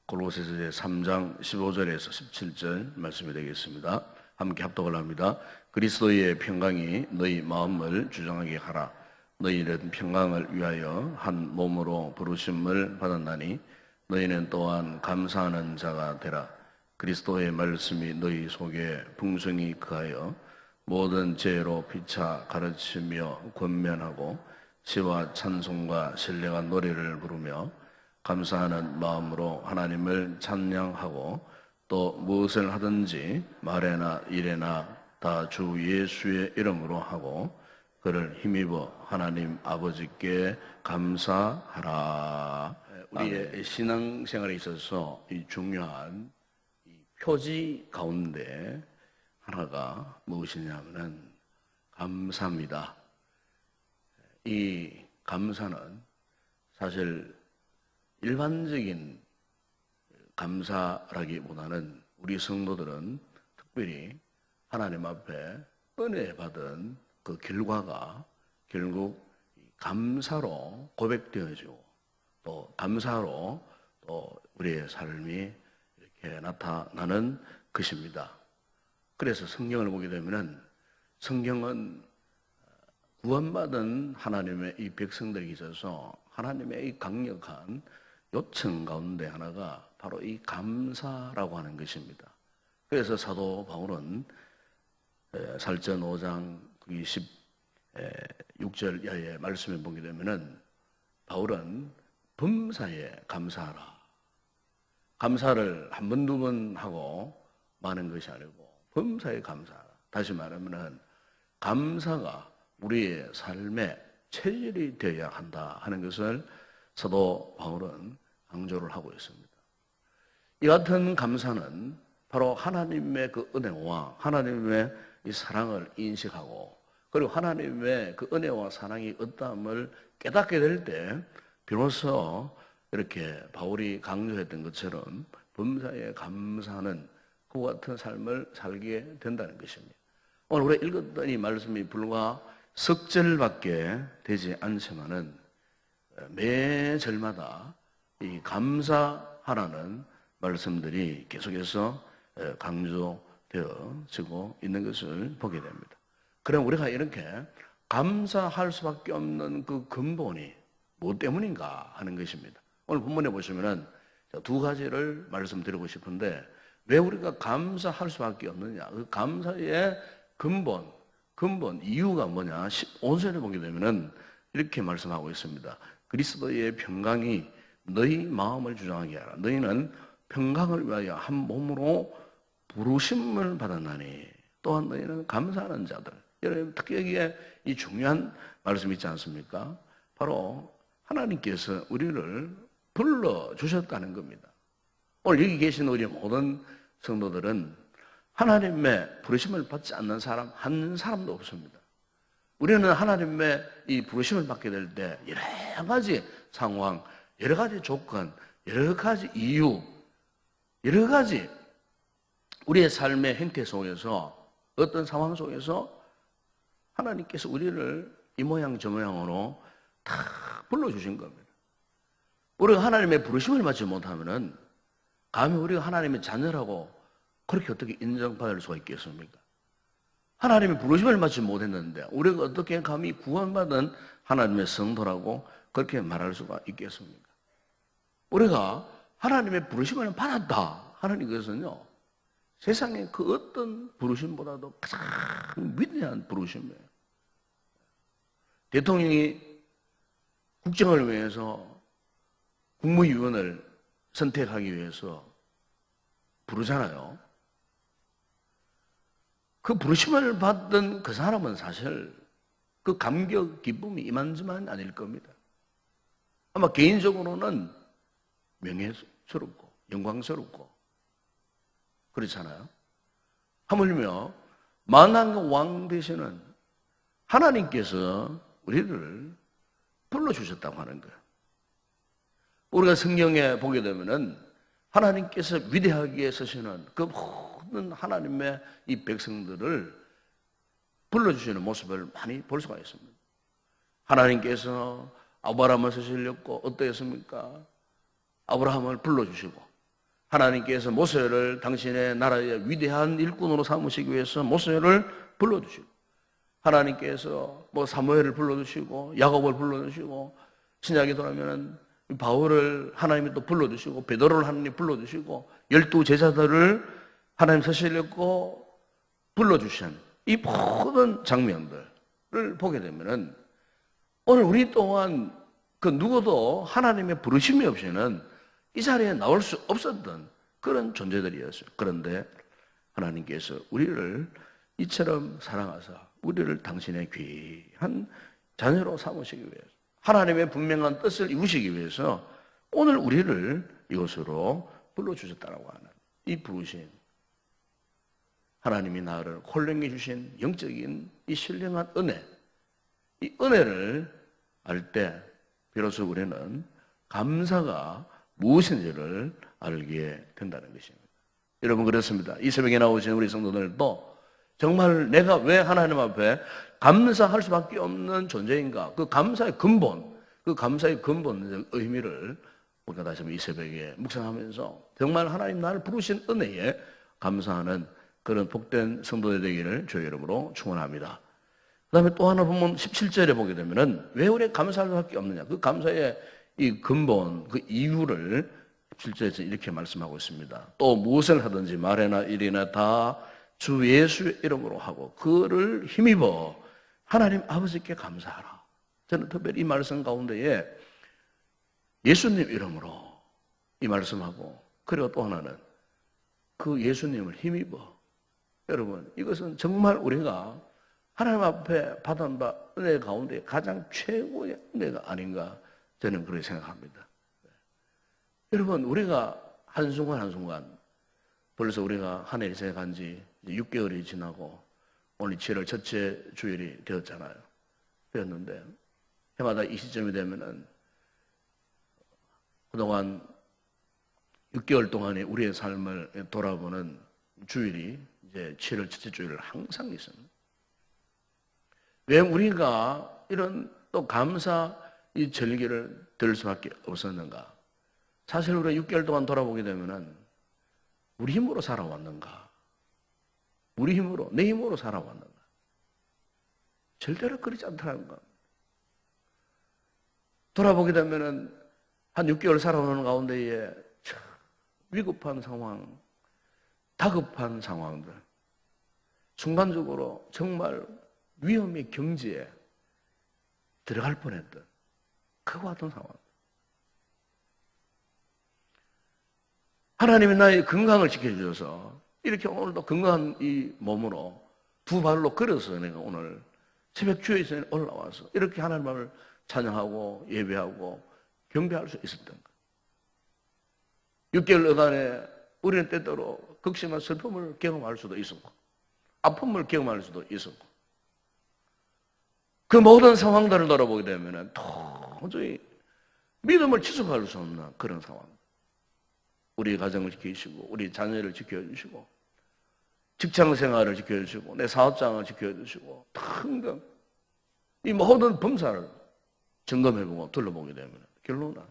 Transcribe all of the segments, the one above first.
골로새서 3장 15절에서 17절 말씀이 되겠습니다. 함께 합독을 합니다. 그리스도의 평강이 너희 마음을 주장하게 하라. 너희는 평강을 위하여 한 몸으로 부르심을 받았나니 너희는 또한 감사하는 자가 되라. 그리스도의 말씀이 너희 속에 풍성히 거하여 모든 죄로 피차 가르치며 권면하고 시와 찬송과 신령한 노래를 부르며 감사하는 마음으로 하나님을 찬양하고 또 무엇을 하든지 말에나 일에나 다 주 예수의 이름으로 하고 그를 힘입어 하나님 아버지께 감사하라. 우리의 신앙생활에 있어서 이 중요한 표지 가운데 하나가 무엇이냐면은 감사입니다. 이 감사는 사실 일반적인 감사라기보다는 우리 성도들은 특별히 하나님 앞에 은혜 받은 그 결과가 결국 감사로 고백되어지고 또 감사로 또 우리의 삶이 이렇게 나타나는 것입니다. 그래서 성경을 보게 되면은 성경은 구원받은 하나님의 이 백성들에게 있어서 하나님의 이 강력한 요청 가운데 하나가 바로 이 감사라고 하는 것입니다. 그래서 사도 바울은 살전 5장 16절 이하의 말씀을 보게 되면은 바울은 범사에 감사하라. 감사를 한 번, 두 번 하고 마는 것이 아니고 범사에 감사하라. 다시 말하면은 감사가 우리의 삶의 체질이 되어야 한다 하는 것을 사도 바울은 강조를 하고 있습니다. 이 같은 감사는 바로 하나님의 그 은혜와 하나님의 이 사랑을 인식하고 그리고 하나님의 그 은혜와 사랑이 어떠함을 깨닫게 될 때 비로소 이렇게 바울이 강조했던 것처럼 범사에 감사하는 그 같은 삶을 살게 된다는 것입니다. 오늘 우리가 읽었던 이 말씀이 불과 석 절밖에 되지 않지만은 매 절마다 이 감사하라는 말씀들이 계속해서 강조되어지고 있는 것을 보게 됩니다. 그럼 우리가 이렇게 감사할 수밖에 없는 그 근본이 무엇 때문인가 하는 것입니다. 오늘 본문에 보시면은 두 가지를 말씀드리고 싶은데 왜 우리가 감사할 수밖에 없느냐? 그 감사의 근본 이유가 뭐냐? 15절에 보게 되면은 이렇게 말씀하고 있습니다. 그리스도의 평강이 너희 마음을 주장하게 하라. 너희는 평강을 위하여 한 몸으로 부르심을 받았나니 또한 너희는 감사하는 자들. 여러분 특히 여기에 이 중요한 말씀이 있지 않습니까? 바로 하나님께서 우리를 불러주셨다는 겁니다. 오늘 여기 계신 우리 모든 성도들은 하나님의 부르심을 받지 않는 사람 한 사람도 없습니다. 우리는 하나님의 이 부르심을 받게 될 때 여러 가지 상황, 여러 가지 조건, 여러 가지 이유, 여러 가지 우리의 삶의 행태 속에서 어떤 상황 속에서 하나님께서 우리를 이 모양 저 모양으로 다 불러주신 겁니다. 우리가 하나님의 부르심을 받지 못하면은 감히 우리가 하나님의 자녀라고 그렇게 어떻게 인정받을 수가 있겠습니까? 하나님의 부르심을 받지 못했는데 우리가 어떻게 감히 구원받은 하나님의 성도라고 그렇게 말할 수가 있겠습니까? 우리가 하나님의 부르심을 받았다 하는 것은요 세상의 그 어떤 부르심보다도 가장 위대한 부르심이에요. 대통령이 국정을 위해서 국무위원을 선택하기 위해서 부르잖아요. 그 부르심을 받던 그 사람은 사실 그 감격, 기쁨이 이만저만 아닐 겁니다. 아마 개인적으로는 명예스럽고 영광스럽고 그렇잖아요. 하물며 만왕의 왕 되시는 하나님께서 우리를 불러주셨다고 하는 거예요. 우리가 성경에 보게 되면은 하나님께서 위대하게 쓰시는 그 모든 하나님의 이 백성들을 불러주시는 모습을 많이 볼 수가 있습니다. 하나님께서 아브라함을 쓰시려고 어떠했습니까? 아브라함을 불러주시고 하나님께서 모세를 당신의 나라의 위대한 일꾼으로 삼으시기 위해서 모세를 불러주시고, 하나님께서 뭐 사무엘을 불러주시고 야곱을 불러주시고, 신약에 돌아오면은 바울을 하나님이 또 불러주시고, 베드로를 하나님이 불러주시고, 12 제자들을 하나님 서실렸고 불러주신 이 모든 장면들을 보게 되면은 오늘 우리 또한 그 누구도 하나님의 부르심이 없이는 이 자리에 나올 수 없었던 그런 존재들이었어요. 그런데 하나님께서 우리를 이처럼 사랑하사 우리를 당신의 귀한 자녀로 삼으시기 위해서, 하나님의 분명한 뜻을 이루시기 위해서 오늘 우리를 이곳으로 불러주셨다고 하는 이 부르심, 하나님이 나를 콜링해 주신 영적인 이 신령한 은혜, 이 은혜를 알 때 비로소 우리는 감사가 무엇인지를 알게 된다는 것입니다. 여러분, 그렇습니다. 이 새벽에 나오신 우리 성도들도 정말 내가 왜 하나님 앞에 감사할 수밖에 없는 존재인가, 그 감사의 근본, 그 감사의 근본적 의미를 우리가 다시 한번 이 새벽에 묵상하면서 정말 하나님 나를 부르신 은혜에 감사하는 그런 복된 성도들 되기를 주의 이름으로 축원합니다. 그 다음에 또 하나 보면 17절에 보게 되면은 왜 우리가 감사할 수밖에 없느냐, 그 감사의 이 근본, 그 이유를 17절에서 이렇게 말씀하고 있습니다. 또 무엇을 하든지 말이나 일이나 다 주 예수의 이름으로 하고 그를 힘입어 하나님 아버지께 감사하라. 저는 특별히 이 말씀 가운데에 예수님 이름으로 이 말씀하고, 그리고 또 하나는 그 예수님을 힘입어. 여러분, 이것은 정말 우리가 하나님 앞에 받은 바 은혜 가운데 가장 최고의 은혜가 아닌가, 저는 그렇게 생각합니다. 여러분, 우리가 한순간 한순간, 벌써 우리가 한 해에 간 지 6개월이 지나고 오늘 7월 첫째 주일이 되었잖아요. 되었는데 해마다 이 시점이 되면은 그동안 6개월 동안의 우리의 삶을 돌아보는 주일이 이제 7월 첫째 주일을 항상 있습니다. 왜 우리가 이런 또 감사 이 절기를 들 수밖에 없었는가? 사실 우리가 6개월 동안 돌아보게 되면은 우리 힘으로 살아왔는가? 우리 힘으로, 내 힘으로 살아왔는가? 절대로 그렇지 않다는 겁니다. 돌아보게 되면은 한 6개월 살아오는 가운데에 위급한 상황, 다급한 상황들, 순간적으로 정말 위험의 경지에 들어갈 뻔했던 그와 같은 상황. 하나님이 나의 건강을 지켜주셔서 이렇게 오늘도 건강한 이 몸으로 두 발로 걸어서 내가 오늘 새벽 주에서 올라와서 이렇게 하나님을 찬양하고 예배하고 경배할 수 있었던 것. 6개월 여간에 우리는 때때로 극심한 슬픔을 경험할 수도 있었고 아픔을 경험할 수도 있었고, 그 모든 상황들을 돌아보게 되면 도저히 믿음을 지속할 수 없는 그런 상황. 우리 가정을 지켜주시고 우리 자녀를 지켜주시고 직장생활을 지켜주시고 내 사업장을 지켜주시고 등등 이 모든 범사를 점검해보고 둘러보게 되면 결론은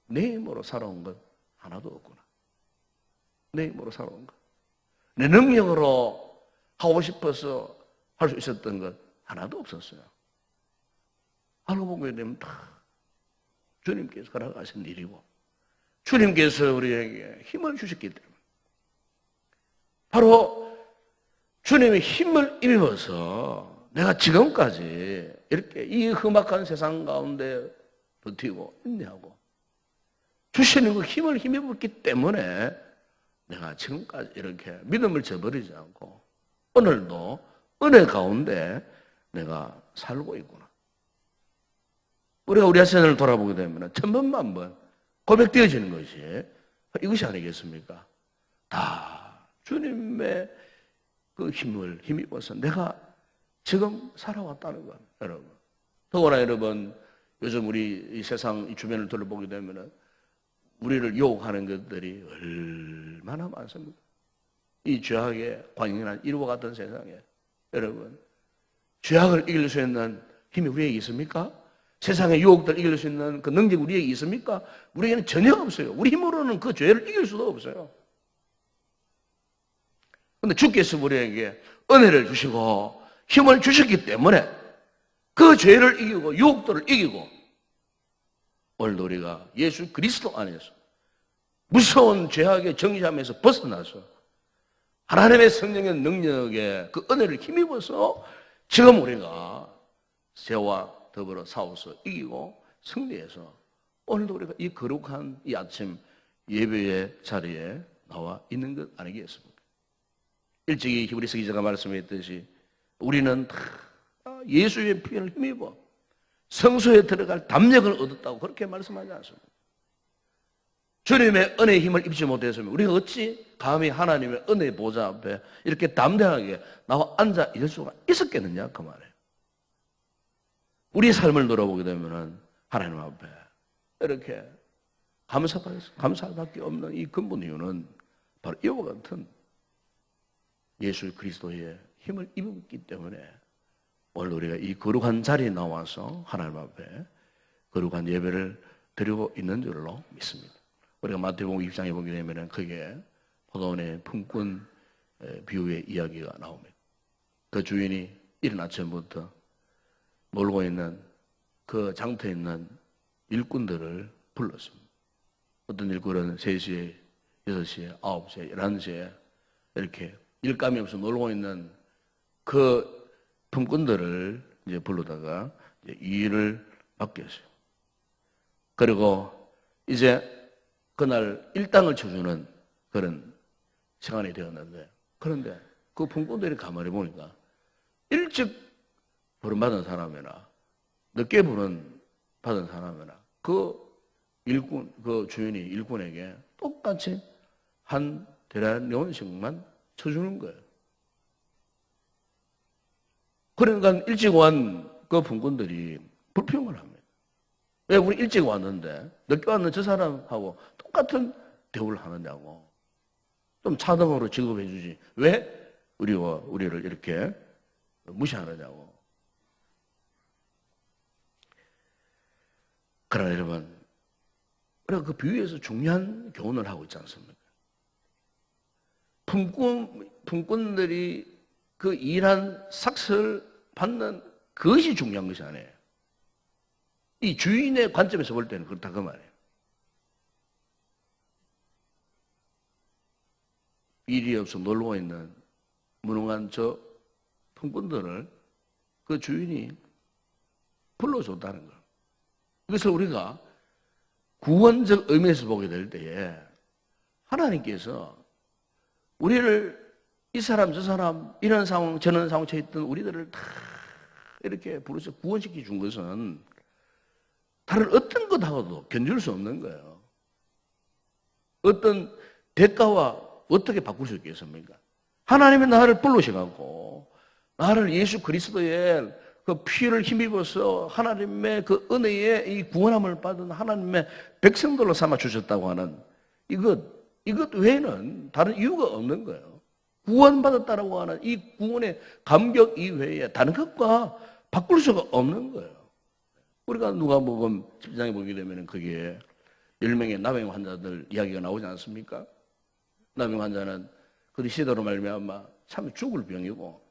내 힘으로 살아온 것 하나도 없구나. 내 힘으로 살아온 것, 내 능력으로 하고 싶어서 할 수 있었던 것 하나도 없었어요. 알고 보게 되면 다 주님께서 허락하신 일이고 주님께서 우리에게 힘을 주셨기 때문에, 바로 주님의 힘을 입어서 내가 지금까지 이렇게 이 험악한 세상 가운데 버티고 인내하고 주시는 그 힘을 힘입었기 때문에 내가 지금까지 이렇게 믿음을 저버리지 않고 오늘도 은혜 가운데 내가 살고 있구나. 우리가 우리 자신을 돌아보게 되면 천번만번 고백되어지는 것이 이것이 아니겠습니까? 다 주님의 그 힘을 힘입어서 내가 지금 살아왔다는 것, 여러분. 더구나 여러분, 요즘 우리 이 세상 이 주변을 둘러보게 되면 우리를 유혹하는 것들이 얼마나 많습니까? 이 죄악의 광연한 이루와 같은 세상에 여러분, 죄악을 이길 수 있는 힘이 위에 있습니까? 세상의 유혹들 이길 수 있는 그 능력이 우리에게 있습니까? 우리에게는 전혀 없어요. 우리 힘으로는 그 죄를 이길 수도 없어요. 그런데 주께서 우리에게 은혜를 주시고 힘을 주셨기 때문에 그 죄를 이기고 유혹들을 이기고 오늘도 우리가 예수 그리스도 안에서 무서운 죄악의 정죄함에서 벗어나서 하나님의 성령의 능력에 그 은혜를 힘입어서 지금 우리가 죄와 더불어 싸워서 이기고 승리해서 오늘도 우리가 이 거룩한 이 아침 예배의 자리에 나와 있는 것 아니겠습니까? 일찍이 히브리서 기자가 말씀했듯이 우리는 다 예수의 피를 힘입어 성소에 들어갈 담력을 얻었다고 그렇게 말씀하지 않습니까? 주님의 은혜의 힘을 입지 못했으면 우리가 어찌 감히 하나님의 은혜의 보좌 앞에 이렇게 담대하게 나와 앉아 있을 수가 있었겠느냐 그 말이에요. 우리 삶을 돌아보게 되면 하나님 앞에 이렇게 감사할 밖에 없는 이 근본 이유는 바로 이와 같은 예수 그리스도의 힘을 입었기 때문에 오늘 우리가 이 거룩한 자리에 나와서 하나님 앞에 거룩한 예배를 드리고 있는 줄로 믿습니다. 우리가 마태복음 20장에 보게 되면 거기에 포도원의 품꾼 비유의 이야기가 나옵니다. 그 주인이 이른 아침부터 놀고 있는 그 장터에 있는 일꾼들을 불렀습니다. 어떤 일꾼은 3시에, 6시에, 9시에, 11시에 이렇게 일감이 없어 놀고 있는 그 품꾼들을 이제 불러다가 이제 일을 맡겼어요. 그리고 이제 그날 일당을 쳐주는 그런 시간이 되었는데 그런데 그 품꾼들이 가만히 보니까 일찍 부름받은 사람이나 늦게 부름받은 사람이나 그 일꾼, 그 주인이 일꾼에게 똑같이 한 데나리온씩만 쳐주는 거예요. 그러니까 일찍 온 그 품꾼들이 불평을 합니다. 왜 우리 일찍 왔는데 늦게 왔는 저 사람하고 똑같은 대우를 하느냐고. 좀 차등으로 지급해 주지. 왜 우리를 이렇게 무시하느냐고. 그러나 여러분, 우리가 그 비유에서 중요한 교훈을 하고 있지 않습니까? 품꾼들이 그 일한 삭스를 받는 그것이 중요한 것이 아니에요. 이 주인의 관점에서 볼 때는 그렇다 그 말이에요. 일이 없어 놀고 있는 무능한 저 품꾼들을 그 주인이 불러줬다는 거예요. 그래서 우리가 구원적 의미에서 보게 될 때에 하나님께서 우리를 이 사람 저 사람 이런 상황 저런 상황에 있던 우리들을 다 이렇게 부르셔 구원시켜 준 것은 다른 어떤 것하고도 견줄 수 없는 거예요. 어떤 대가와 어떻게 바꿀 수 있겠습니까? 하나님이 나를 불러셔갖고 나를 예수 그리스도의 그 피를 힘입어서 하나님의 그 은혜의 이 구원함을 받은 하나님의 백성들로 삼아 주셨다고 하는 이것 외에는 다른 이유가 없는 거예요. 구원받았다라고 하는 이 구원의 감격 이외에 다른 것과 바꿀 수가 없는 거예요. 우리가 누가복음 10장에 보게 되면 거기에 10명의 나병 환자들 이야기가 나오지 않습니까? 나병 환자는 그 시대로 말미암아 참 죽을 병이고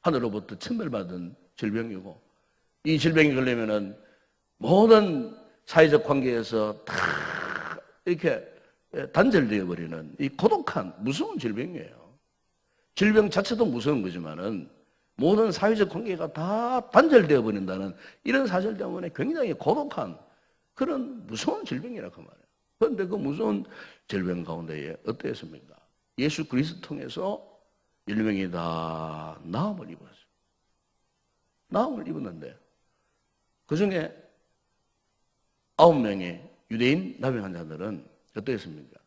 하늘로부터 천벌받은 질병이고 이 질병이 걸리면은 모든 사회적 관계에서 다 이렇게 단절되어 버리는 이 고독한 무서운 질병이에요. 질병 자체도 무서운 거지만은 모든 사회적 관계가 다 단절되어 버린다는 이런 사실 때문에 굉장히 고독한 그런 무서운 질병이라고 말해요. 그런데 그 무서운 질병 가운데에 어땠습니까? 예수 그리스도 통해서 10명이 다 나음을 입었어요. 나음을 입었는데 그 중에 9명의 유대인 나병 환자들은 어땠습니까?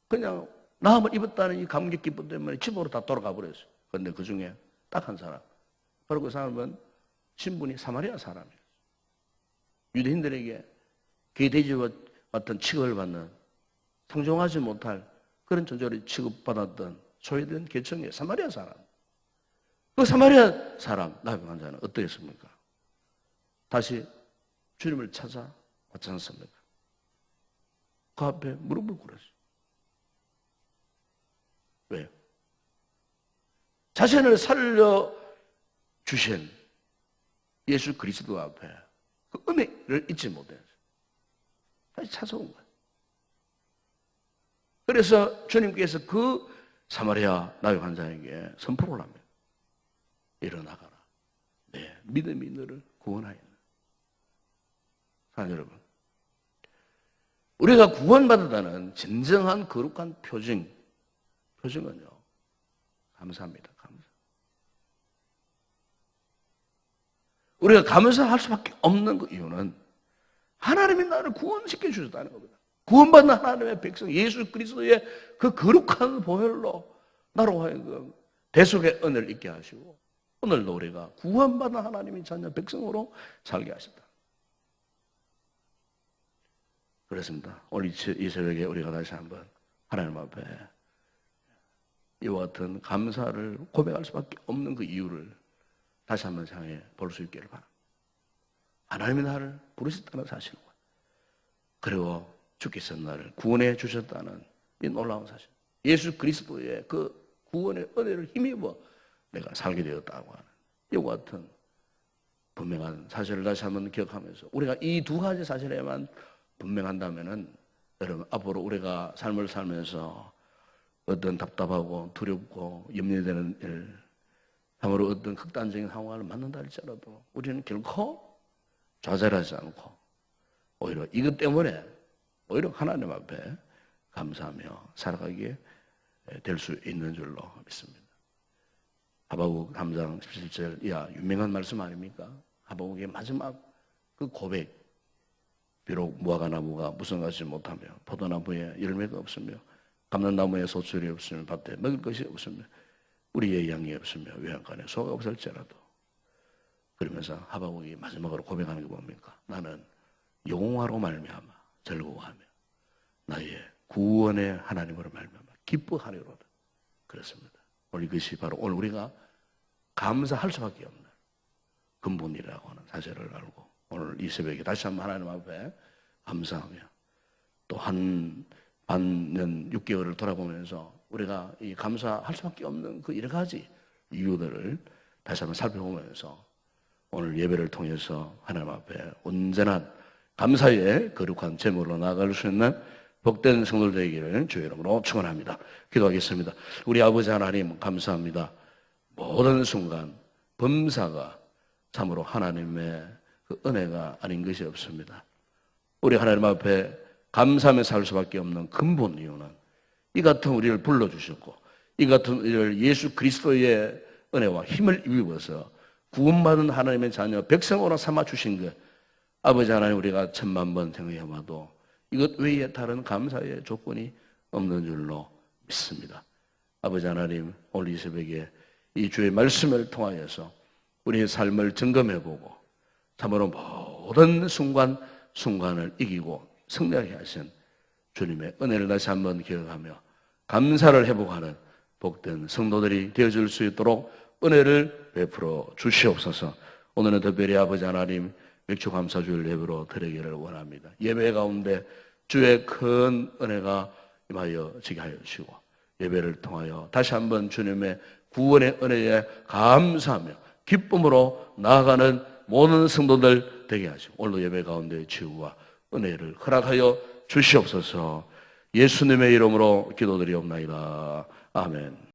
그냥 나음을 입었다는 이 감격 기쁨 때문에 집으로 다 돌아가 버렸어요. 그런데 그 중에 딱 한 사람, 바로 그 사람은 신분이 사마리아 사람이에요. 유대인들에게 개돼지와 같은 취급을 받는 상종하지 못할 그런 존재로 취급받았던 소외된 계층의 사마리아 사람. 그 사마리아 사람 나병 환자는 어떠했습니까? 다시 주님을 찾아 왔지 않습니까? 그 앞에 무릎을 꿇었어요. 왜요? 자신을 살려주신 예수 그리스도 앞에 그 은혜를 잊지 못해서 다시 찾아온 거예요. 그래서 주님께서 그 사마리아 나귀 환자에게 선포를 합니다. 일어나가라. 내 믿음이 너를 구원하였다. 사랑하는 여러분, 우리가 구원받았다는 진정한 거룩한 표징은요, 감사합니다. 감사. 우리가 감사할 수밖에 없는 그 이유는 하나님이 나를 구원시켜 주셨다는 겁니다. 구원받는 하나님의 백성 예수 그리스도의 그 거룩한 보혈로 나로 하여금 대속의 은혜를 있게 하시고 오늘도 우리가 구원받은 하나님의 자녀 백성으로 살게 하셨다. 그렇습니다. 오늘 이 새벽에 우리가 다시 한번 하나님 앞에 이와 같은 감사를 고백할 수밖에 없는 그 이유를 다시 한번 생각해 볼 수 있기를 바랍니다. 하나님이 나를 부르셨다는 사실과 그리고 주께서 나를 구원해 주셨다는 이 놀라운 사실, 예수 그리스도의 그 구원의 은혜를 힘입어 내가 살게 되었다고 하는 이와 같은 분명한 사실을 다시 한번 기억하면서 우리가 이 두 가지 사실에만 분명한다면은 여러분 앞으로 우리가 삶을 살면서 어떤 답답하고 두렵고 염려되는 일, 참으로 어떤 극단적인 상황을 만난다 할지라도 우리는 결코 좌절하지 않고 오히려 이것 때문에 오히려 하나님 앞에 감사하며 살아가게 될 수 있는 줄로 믿습니다. 하박국 3장 17절 이하 유명한 말씀 아닙니까? 하박국의 마지막 그 고백, 비록 무화과 나무가 무성하지 못하며 포도나무에 열매가 없으며 감람나무에 소출이 없으며 밭에 먹을 것이 없으며 우리의 양이 없으며 외양간에 소가 없을지라도 그러면서 하박국이 마지막으로 고백하는 게 뭡니까? 나는 영화로 말미암아 즐거워하며 나의 구원의 하나님으로 말미암아 기뻐하리로다. 그렇습니다. 오늘 이것이 바로 오늘 우리가 감사할 수밖에 없는 근본이라고 하는 사실을 알고 오늘 이 새벽에 다시 한번 하나님 앞에 감사하며 또 한 반년 6개월을 돌아보면서 우리가 이 감사할 수밖에 없는 그 여러 가지 이유들을 다시 한번 살펴보면서 오늘 예배를 통해서 하나님 앞에 온전한 감사의 거룩한 제물로 나아갈 수 있는 복된 성도들 되기를 주의 이름으로 축원합니다. 기도하겠습니다. 우리 아버지 하나님 감사합니다. 모든 순간 범사가 참으로 하나님의 그 은혜가 아닌 것이 없습니다. 우리 하나님 앞에 감사하며 살 수밖에 없는 근본 이유는 이 같은 우리를 불러주셨고 이 같은 우리를 예수 그리스도의 은혜와 힘을 입어서 구원받은 하나님의 자녀 백성으로 삼아주신 것 아버지 하나님 우리가 10,000번 생각해봐도 이것 외에 다른 감사의 조건이 없는 줄로 믿습니다. 아버지 하나님 오늘 이 새벽에 이 주의 말씀을 통하여서 우리의 삶을 점검해보고 참으로 모든 순간을 이기고 승리하게 하신 주님의 은혜를 다시 한번 기억하며 감사를 회복하는 복된 성도들이 되어줄 수 있도록 은혜를 베풀어 주시옵소서. 오늘은 특별히 아버지 하나님 맥주감사주일 예배로 드리기를 원합니다. 예배 가운데 주의 큰 은혜가 임하여 지게 하여 주시고 예배를 통하여 다시 한번 주님의 구원의 은혜에 감사하며 기쁨으로 나아가는 모든 성도들 되게 하시고 오늘도 예배 가운데 치유와 은혜를 허락하여 주시옵소서. 예수님의 이름으로 기도드리옵나이다. 아멘.